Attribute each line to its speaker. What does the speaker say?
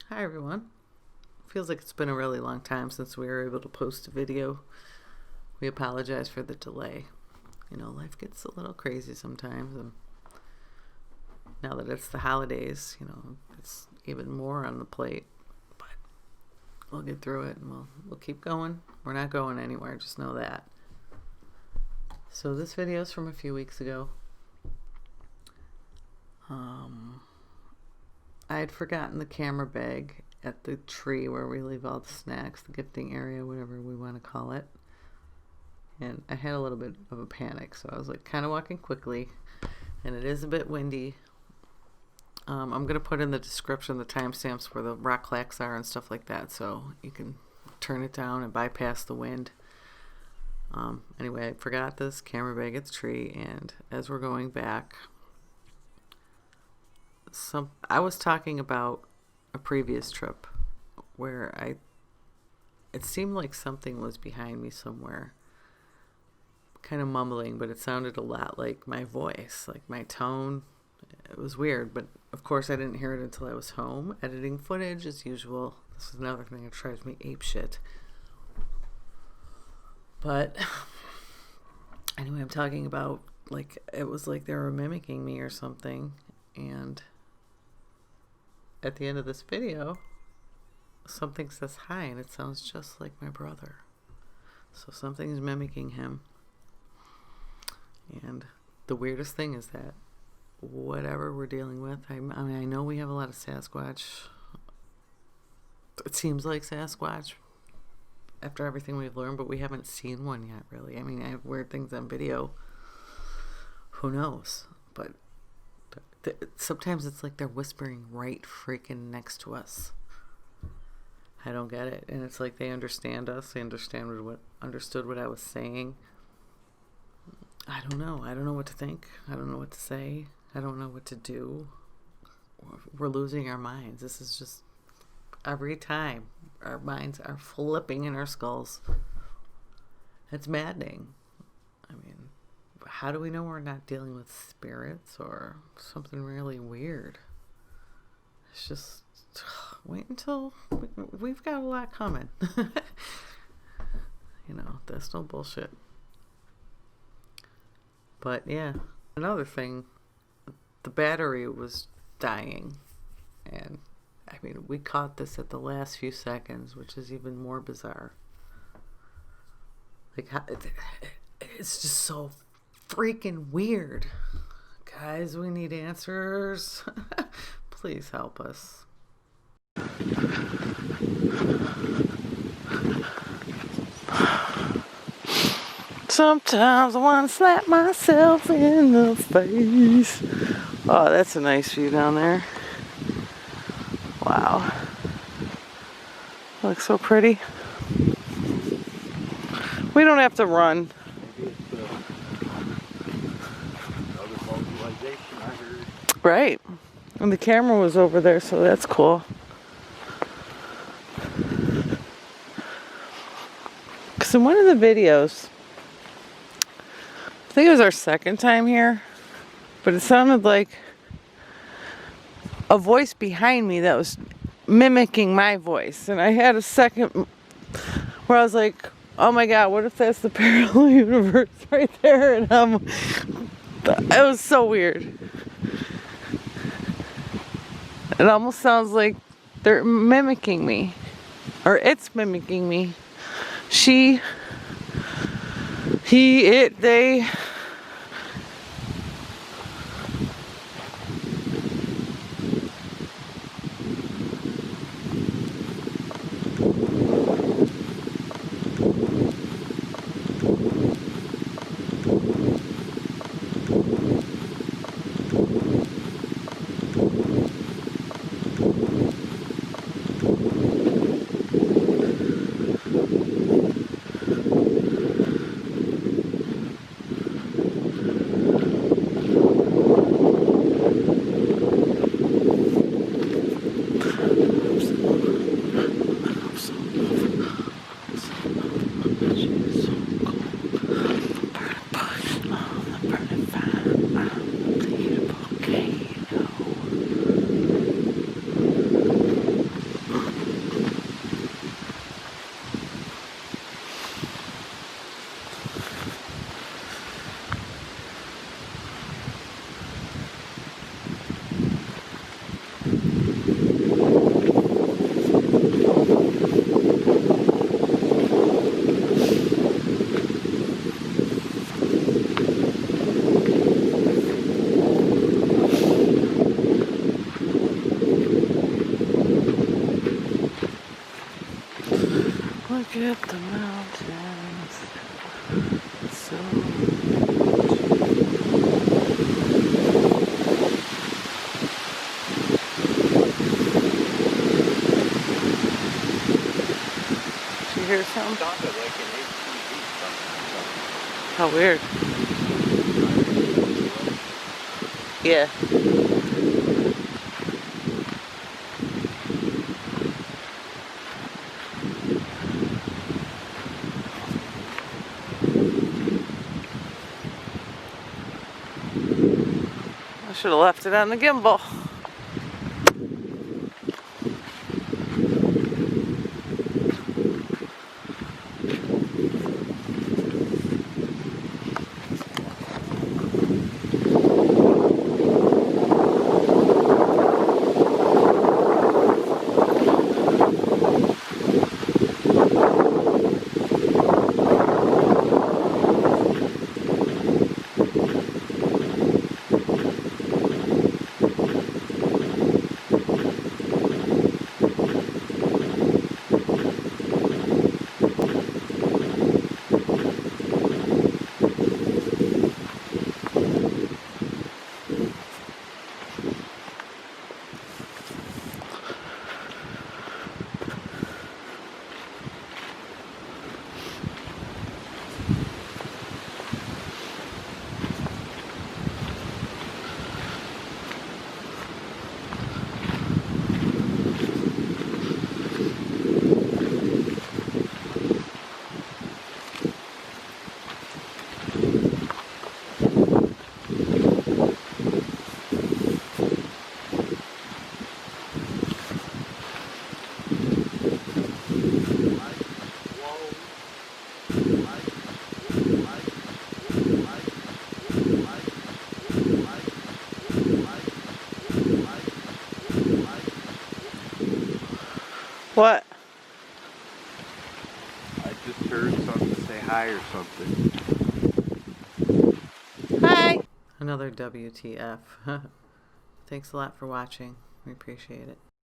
Speaker 1: Hi everyone. Feels like it's been a really long time since we were able to post a video. We apologize for the delay. You know, life gets a little crazy sometimes, and now that it's the holidays, you know, it's even more on the plate. But we'll get through it and we'll keep going. We're not going anywhere, just know that. So this video is from a few weeks ago. I had forgotten the camera bag at the tree where we leave all the snacks, the gifting area, whatever we want to call it. And I had a little bit of a panic, so I was like kind of walking quickly, and it is a bit windy. I'm going to put in the description the timestamps where the rock clacks are and stuff like that, so you can turn it down and bypass the wind. Anyway, I forgot this camera bag at the tree, and as we're going back, I was talking about a previous trip where it seemed like something was behind me somewhere, kind of mumbling, but it sounded a lot like my voice, like my tone. It was weird, but of course I didn't hear it until I was home editing footage as usual. This is another thing that drives me apeshit. But anyway, I'm talking about, like, it was like they were mimicking me or something, and at the end of this video, something says hi, and it sounds just like my brother. So something's mimicking him. And the weirdest thing is that whatever we're dealing with, I mean, I know we have a lot of Sasquatch. It seems like Sasquatch after everything we've learned, but we haven't seen one yet, really. I mean, I have weird things on video. Who knows? But sometimes it's like they're whispering right freaking next to us. I don't get it. And it's like they understand us. They understood what I was saying. I don't know. I don't know what to think. I don't know what to say. I don't know what to do. We're losing our minds. This is just every time our minds are flipping in our skulls. It's maddening. I mean, how do we know we're not dealing with spirits or something really weird? It's just, wait until we've got a lot coming. You know, that's no bullshit. But yeah, another thing, the battery was dying, and I mean, we caught this at the last few seconds, which is even more bizarre. Like, it's just so freaking weird. Guys, we need answers. Please help us. Sometimes I want to slap myself in the face. Oh, that's a nice view down there. Wow. Looks so pretty. We don't have to run. Right. And the camera was over there, so that's cool. Because in one of the videos, I think it was our second time here, but it sounded like a voice behind me that was mimicking my voice. And I had a second where I was like, oh my god, what if that's the parallel universe right there? And it was so weird. It almost sounds like they're mimicking me. Or it's mimicking me. She, he, it, they. Look at the mountains. So did you hear something?
Speaker 2: Sounded like an ATV something.
Speaker 1: How weird. Yeah. I should have left it on the gimbal. What?
Speaker 2: I just heard something say hi or something.
Speaker 1: Hi! Another WTF. Thanks a lot for watching. We appreciate it.